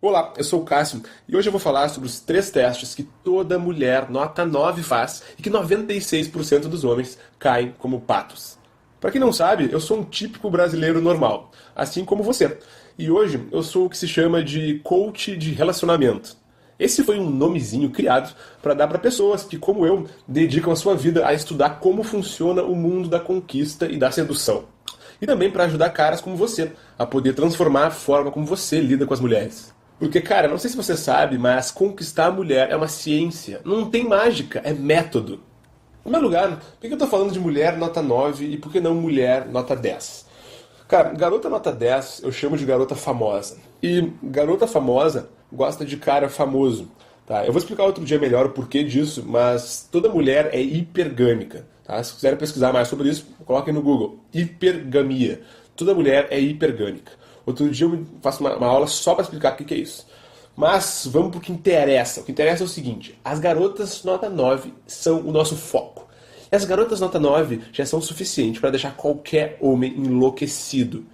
Olá, eu sou o Cássio e hoje eu vou falar sobre os 3 testes que toda mulher nota 9 faz e que 96% dos homens caem como patos. Para quem não sabe, eu sou um típico brasileiro normal, assim como você. E hoje eu sou o que se chama de coach de relacionamento. Esse foi um nomezinho criado para dar para pessoas que, como eu, dedicam a sua vida a estudar como funciona o mundo da conquista e da sedução. E também para ajudar caras como você a poder transformar a forma como você lida com as mulheres. Porque, cara, não sei se você sabe, mas conquistar a mulher é uma ciência. Não tem mágica, é método. Em primeiro lugar, por que eu tô falando de mulher nota 9 e por que não mulher nota 10? Cara, garota nota 10 eu chamo de garota famosa. E garota famosa gosta de cara famoso. Tá? Eu vou explicar outro dia melhor o porquê disso, mas toda mulher é hipergâmica. Tá? Se quiserem pesquisar mais sobre isso, coloquem no Google. Hipergamia. Toda mulher é hipergâmica. Outro dia eu faço uma aula só para explicar o que é isso. Mas vamos para o que interessa. O que interessa é o seguinte: as garotas nota 9 são o nosso foco. E as garotas nota 9 já são o suficiente para deixar qualquer homem enlouquecido.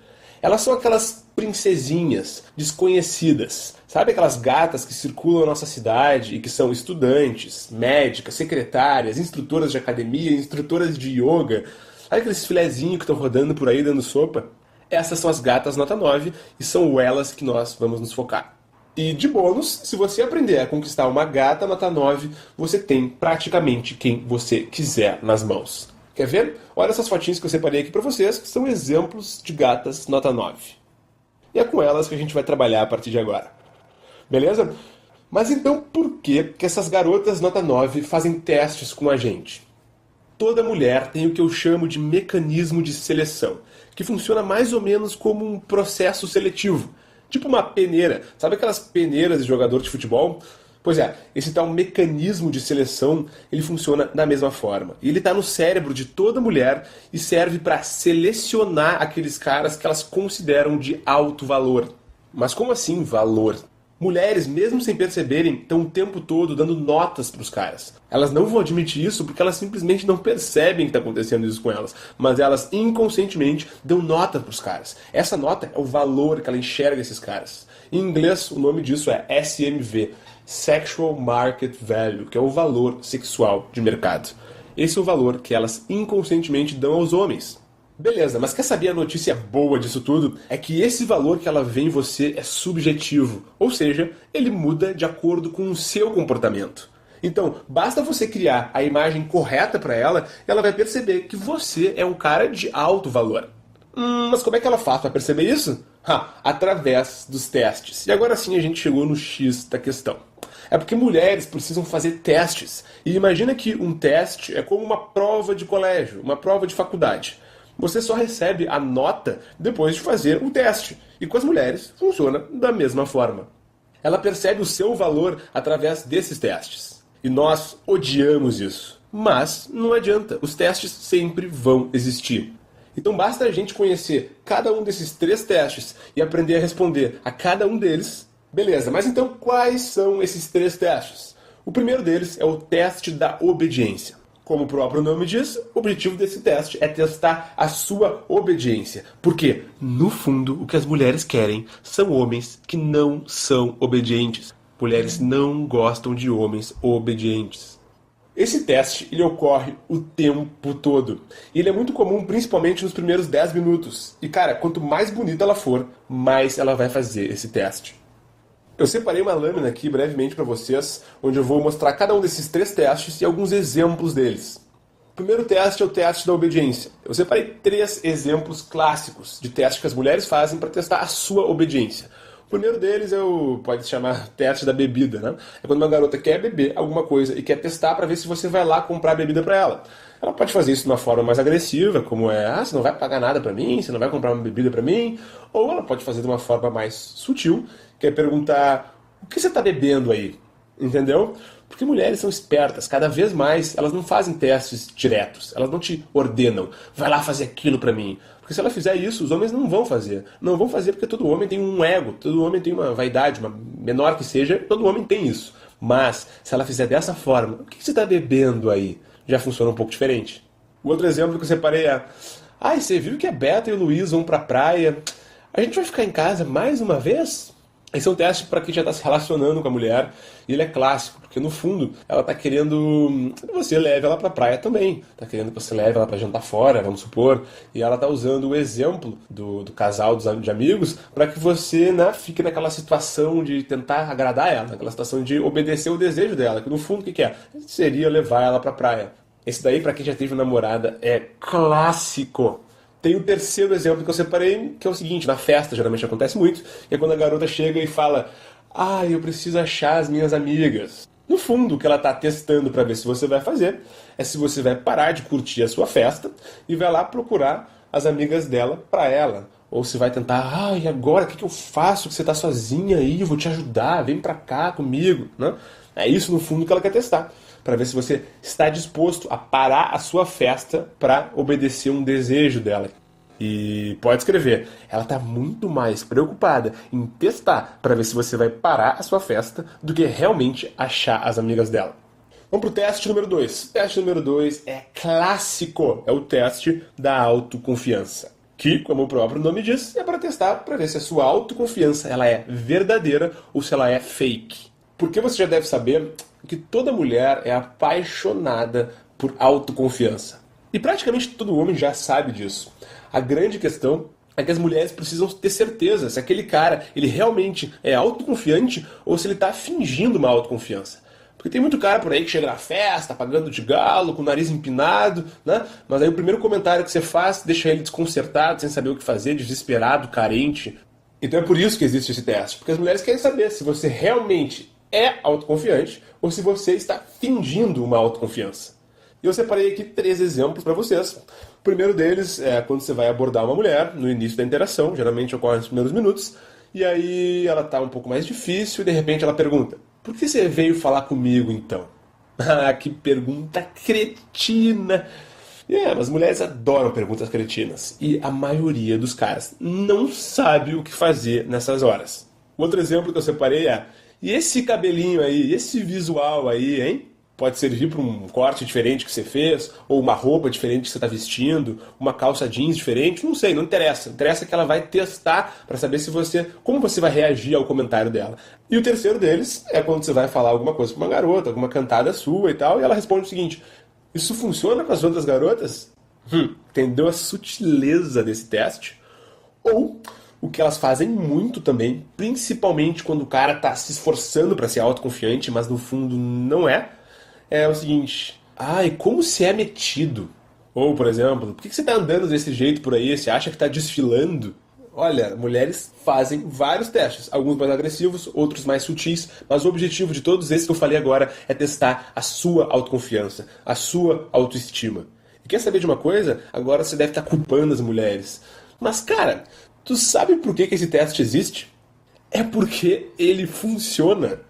Elas são aquelas princesinhas desconhecidas. Sabe aquelas gatas que circulam na nossa cidade e que são estudantes, médicas, secretárias, instrutoras de academia, instrutoras de yoga? Sabe aqueles filezinhos que estão rodando por aí dando sopa? Essas são as gatas nota 9 e são elas que nós vamos nos focar. E de bônus, se você aprender a conquistar uma gata nota 9, você tem praticamente quem você quiser nas mãos. Quer ver? Olha essas fotinhas que eu separei aqui para vocês, que são exemplos de gatas nota 9. E é com elas que a gente vai trabalhar a partir de agora. Beleza? Mas então por que essas garotas nota 9 fazem testes com a gente? Toda mulher tem o que eu chamo de mecanismo de seleção, que funciona mais ou menos como um processo seletivo. Tipo uma peneira. Sabe aquelas peneiras de jogador de futebol? Pois é, esse tal mecanismo de seleção, ele funciona da mesma forma. E ele está no cérebro de toda mulher e serve para selecionar aqueles caras que elas consideram de alto valor. Mas como assim valor? Mulheres, mesmo sem perceberem, estão o tempo todo dando notas para os caras. Elas não vão admitir isso porque elas simplesmente não percebem que está acontecendo isso com elas. Mas elas inconscientemente dão nota para os caras. Essa nota é o valor que ela enxerga esses caras. Em inglês, o nome disso é SMV, Sexual Market Value, que é o valor sexual de mercado. Esse é o valor que elas inconscientemente dão aos homens. Beleza, mas quer saber a notícia boa disso tudo? É que esse valor que ela vê em você é subjetivo, ou seja, ele muda de acordo com o seu comportamento. Então, basta você criar a imagem correta para ela e ela vai perceber que você é um cara de alto valor. Mas como é que ela faz para perceber isso? Através dos testes. E agora sim a gente chegou no X da questão. É porque mulheres precisam fazer testes. E imagina que um teste é como uma prova de colégio, uma prova de faculdade. Você só recebe a nota depois de fazer o teste. E com as mulheres funciona da mesma forma. Ela percebe o seu valor através desses testes. E nós odiamos isso. Mas não adianta, os testes sempre vão existir. Então basta a gente conhecer cada um desses 3 testes e aprender a responder a cada um deles. Beleza, mas então quais são esses 3 testes? O primeiro deles é o teste da obediência. Como o próprio nome diz, o objetivo desse teste é testar a sua obediência. Porque, no fundo, o que as mulheres querem são homens que não são obedientes. Mulheres não gostam de homens obedientes. Esse teste ele ocorre o tempo todo. E ele é muito comum, principalmente nos primeiros 10 minutos. E, cara, quanto mais bonita ela for, mais ela vai fazer esse teste. Eu separei uma lâmina aqui brevemente para vocês, onde eu vou mostrar cada um desses 3 testes e alguns exemplos deles. O primeiro teste é o teste da obediência. Eu separei 3 exemplos clássicos de testes que as mulheres fazem para testar a sua obediência. O primeiro deles é pode se chamar teste da bebida, né? É quando uma garota quer beber alguma coisa e quer testar para ver se você vai lá comprar bebida para ela. Ela pode fazer isso de uma forma mais agressiva, como você não vai pagar nada para mim, você não vai comprar uma bebida para mim. Ou ela pode fazer de uma forma mais sutil, que é perguntar: o que você está bebendo aí? Entendeu? Porque mulheres são espertas, cada vez mais elas não fazem testes diretos, elas não te ordenam, vai lá fazer aquilo para mim. Porque se ela fizer isso, os homens não vão fazer. Não vão fazer porque todo homem tem um ego, todo homem tem uma vaidade, uma menor que seja, todo homem tem isso. Mas, se ela fizer dessa forma, o que você está bebendo aí? Já funciona um pouco diferente. O outro exemplo que eu separei é: você viu que a Beta e o Luiz vão pra praia? A gente vai ficar em casa mais uma vez? Esse é um teste para quem já está se relacionando com a mulher, e ele é clássico, porque no fundo ela está querendo que você leve ela para a praia também, está querendo que você leve ela para jantar fora, vamos supor, e ela está usando o exemplo do casal de amigos para que você, né, fique naquela situação de tentar agradar ela, naquela situação de obedecer o desejo dela, que no fundo o que é? Seria levar ela para a praia. Esse daí, para quem já teve namorada, é clássico. Tem o terceiro exemplo que eu separei, que é o seguinte: na festa geralmente acontece muito, que é quando a garota chega e fala: "Ah, eu preciso achar as minhas amigas". No fundo, o que ela está testando para ver se você vai fazer é se você vai parar de curtir a sua festa e vai lá procurar as amigas dela para ela. Ou se vai tentar: "Ah, e agora? O que eu faço? Que você está sozinha aí, eu vou te ajudar, vem para cá comigo", né? É isso, no fundo, que ela quer testar, para ver se você está disposto a parar a sua festa para obedecer um desejo dela. E pode escrever, ela está muito mais preocupada em testar para ver se você vai parar a sua festa do que realmente achar as amigas dela. Vamos para o teste número 2. O teste número 2 é clássico, é o teste da autoconfiança, que, como o próprio nome diz, é para testar para ver se a sua autoconfiança ela é verdadeira ou se ela é fake. Porque você já deve saber que toda mulher é apaixonada por autoconfiança. E praticamente todo homem já sabe disso. A grande questão é que as mulheres precisam ter certeza se aquele cara ele realmente é autoconfiante ou se ele está fingindo uma autoconfiança. Porque tem muito cara por aí que chega na festa, pagando de galo, com o nariz empinado, né? Mas aí o primeiro comentário que você faz deixa ele desconcertado, sem saber o que fazer, desesperado, carente. Então é por isso que existe esse teste. Porque as mulheres querem saber se você realmente é autoconfiante ou se você está fingindo uma autoconfiança. E eu separei aqui 3 exemplos para vocês. O primeiro deles é quando você vai abordar uma mulher no início da interação, geralmente ocorre nos primeiros minutos, e aí ela está um pouco mais difícil e de repente ela pergunta: "Por que você veio falar comigo então?" Ah, que pergunta cretina! As mulheres adoram perguntas cretinas e a maioria dos caras não sabe o que fazer nessas horas. Outro exemplo que eu separei é: "E esse cabelinho aí, esse visual aí, hein? Pode servir para um corte diferente que você fez, ou uma roupa diferente que você está vestindo, uma calça jeans diferente, não sei, não interessa. Interessa que ela vai testar para saber como você vai reagir ao comentário dela." E o terceiro deles é quando você vai falar alguma coisa para uma garota, alguma cantada sua e tal, e ela responde o seguinte: "Isso funciona com as outras garotas?" Entendeu a sutileza desse teste? Ou o que elas fazem muito também, principalmente quando o cara está se esforçando para ser autoconfiante, mas no fundo não é o seguinte: "Ai, como você é metido." Ou, por exemplo: "Por que você está andando desse jeito por aí? Você acha que está desfilando?" Olha, mulheres fazem vários testes, alguns mais agressivos, outros mais sutis, mas o objetivo de todos esses que eu falei agora é testar a sua autoconfiança, a sua autoestima. E quer saber de uma coisa? Agora você deve estar culpando as mulheres. Mas, cara, tu sabe por que esse teste existe? É porque ele funciona.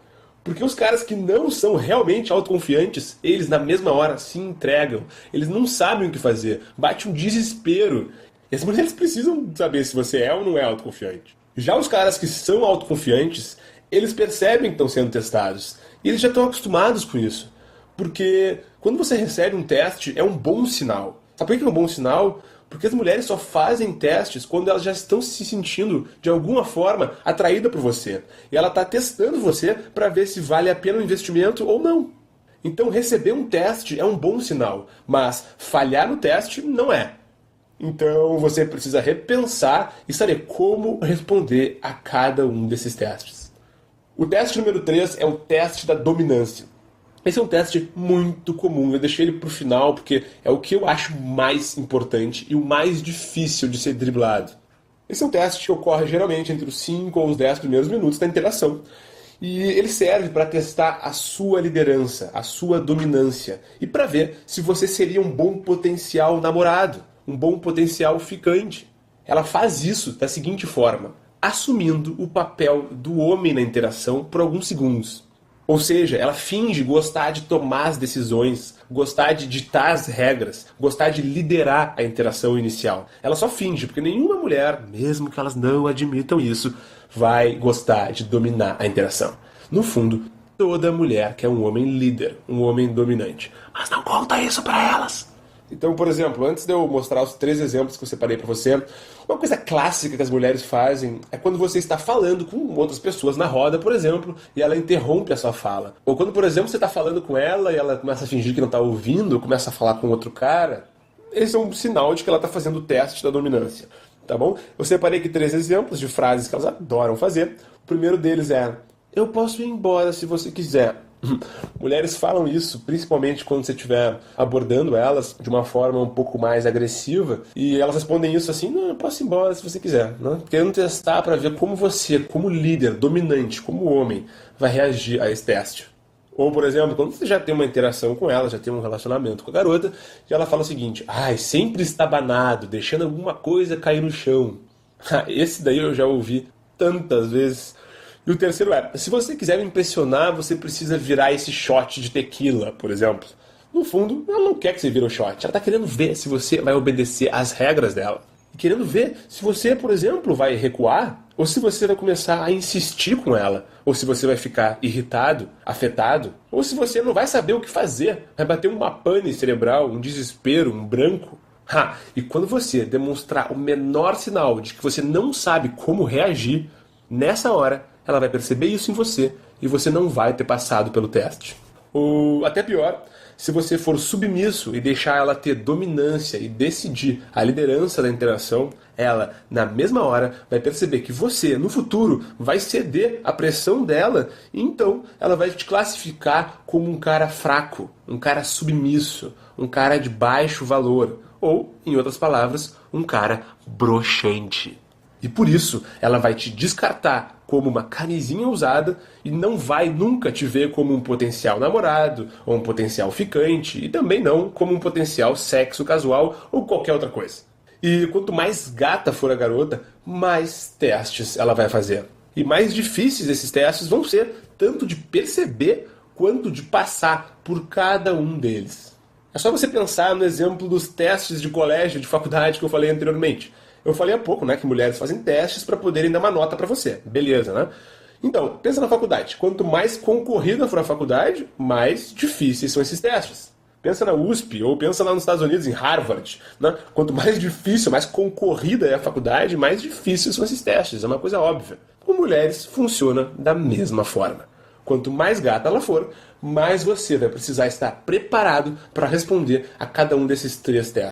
Porque os caras que não são realmente autoconfiantes, eles na mesma hora se entregam. Eles não sabem o que fazer. Bate um desespero. E as mulheres precisam saber se você é ou não é autoconfiante. Já os caras que são autoconfiantes, eles percebem que estão sendo testados. E eles já estão acostumados com isso. Porque quando você recebe um teste, é um bom sinal. Sabe por que é um bom sinal? Porque as mulheres só fazem testes quando elas já estão se sentindo, de alguma forma, atraídas por você. E ela está testando você para ver se vale a pena o investimento ou não. Então, receber um teste é um bom sinal, mas falhar no teste não é. Então, você precisa repensar e saber como responder a cada um desses testes. O teste número 3 é o teste da dominância. Esse é um teste muito comum, eu deixei ele para o final porque é o que eu acho mais importante e o mais difícil de ser driblado. Esse é um teste que ocorre geralmente entre os 5 ou os 10 primeiros minutos da interação. E ele serve para testar a sua liderança, a sua dominância, e para ver se você seria um bom potencial namorado, um bom potencial ficante. Ela faz isso da seguinte forma: assumindo o papel do homem na interação por alguns segundos. Ou seja, ela finge gostar de tomar as decisões, gostar de ditar as regras, gostar de liderar a interação inicial. Ela só finge, porque nenhuma mulher, mesmo que elas não admitam isso, vai gostar de dominar a interação. No fundo, toda mulher quer um homem líder, um homem dominante. Mas não conta isso pra elas. Então, por exemplo, antes de eu mostrar os 3 exemplos que eu separei pra você, uma coisa clássica que as mulheres fazem é quando você está falando com outras pessoas na roda, por exemplo, e ela interrompe a sua fala. Ou quando, por exemplo, você está falando com ela e ela começa a fingir que não está ouvindo, começa a falar com outro cara. Esse é um sinal de que ela está fazendo o teste da dominância, tá bom? Eu separei aqui 3 exemplos de frases que elas adoram fazer. O primeiro deles é: eu posso ir embora se você quiser. Mulheres falam isso, principalmente quando você estiver abordando elas de uma forma um pouco mais agressiva, e elas respondem isso assim: não, eu posso ir embora se você quiser, né? Querendo testar para ver como você, como líder, dominante, como homem, vai reagir a esse teste. Ou, por exemplo, quando você já tem uma interação com ela, já tem um relacionamento com a garota, e ela fala o seguinte: ai, sempre estabanado, deixando alguma coisa cair no chão. Esse daí eu já ouvi tantas vezes. E o terceiro é: se você quiser me impressionar, você precisa virar esse shot de tequila, por exemplo. No fundo, ela não quer que você vire o shot. Ela está querendo ver se você vai obedecer às regras dela. E querendo ver se você, por exemplo, vai recuar, ou se você vai começar a insistir com ela, ou se você vai ficar irritado, afetado, ou se você não vai saber o que fazer, vai bater uma pane cerebral, um desespero, um branco. E quando você demonstrar o menor sinal de que você não sabe como reagir, nessa hora ela vai perceber isso em você e você não vai ter passado pelo teste. Ou até pior, se você for submisso e deixar ela ter dominância e decidir a liderança da interação, ela, na mesma hora, vai perceber que você, no futuro, vai ceder à pressão dela, e então ela vai te classificar como um cara fraco, um cara submisso, um cara de baixo valor, ou, em outras palavras, um cara broxante. E por isso, ela vai te descartar como uma camisinha usada e não vai nunca te ver como um potencial namorado ou um potencial ficante e também não como um potencial sexo casual ou qualquer outra coisa. E quanto mais gata for a garota, mais testes ela vai fazer. E mais difíceis esses testes vão ser, tanto de perceber quanto de passar por cada um deles. É só você pensar no exemplo dos testes de colégio, de faculdade que eu falei anteriormente. Eu falei há pouco, né, que mulheres fazem testes para poderem dar uma nota para você. Beleza, né? Então, pensa na faculdade. Quanto mais concorrida for a faculdade, mais difíceis são esses testes. Pensa na USP, ou pensa lá nos Estados Unidos, em Harvard. Né? Quanto mais difícil, mais concorrida é a faculdade, mais difíceis são esses testes. É uma coisa óbvia. Com mulheres, funciona da mesma forma. Quanto mais gata ela for, mais você vai precisar estar preparado para responder a cada um desses 3 testes.